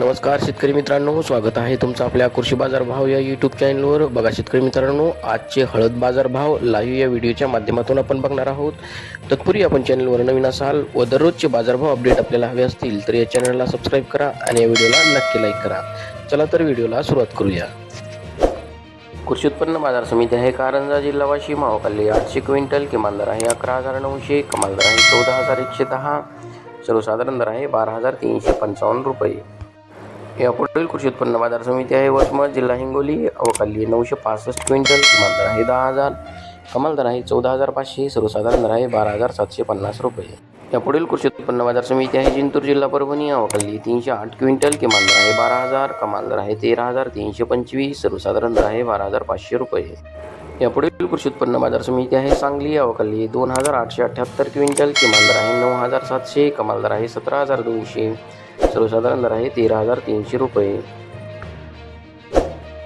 नमस्कार शेतकरी मित्रांनो, स्वागत आहे तुमचं आपल्या कृषी बाजार भाव या यूट्यूब चॅनलवर. बघा शेतकरी मित्रांनो, आजचे हळद बाजार भाव लाईव्ह या व्हिडिओच्या माध्यमातून आपण बघणार आहोत. तत्पूर्वी आपण चॅनलवर नवीन असाल व दररोजचे बाजारभाव अपडेट आपल्याला हवे असतील तर या चॅनलला सबस्क्राईब करा आणि या व्हिडिओला नक्की लाईक करा. चला तर व्हिडिओला सुरुवात करूया. कृषी उत्पन्न बाजार समिती आहे कारंजा, जिल्हा वाशिम. आवकाली 800 क्विंटल. किमान दर आहे 11,900. कमाल दर आहे 14,110. सर्वसाधारण दर आहे 12,355 रुपये. यापुढील कृषी उत्पन्न बाजार समिती आहे वसमत, जिल्हा हिंगोली. अवकाली 965 क्विंटल. किमान दर आहे 10,000. कमाल दर आहे 14,500. सर्वसाधारण दर आहे 12,750 रुपये. यापुढील कृषी उत्पन्न बाजार समिती आहे जिंतूर, जिल्हा परभणी. अवकाली 308 क्विंटल. किमान दर आहे 12,000. कमाल दर आहे 13,325. सर्वसाधारण दर आहे 12,500 रुपये. यापुढील कृषी उत्पन्न बाजार समिती आहे सांगली. अवकाली 2,878 क्विंटल. किमान दर आहे 9,700. कमाल दर आहे 17,200. सर्वसाधारण दर आहे 13,300 रुपये.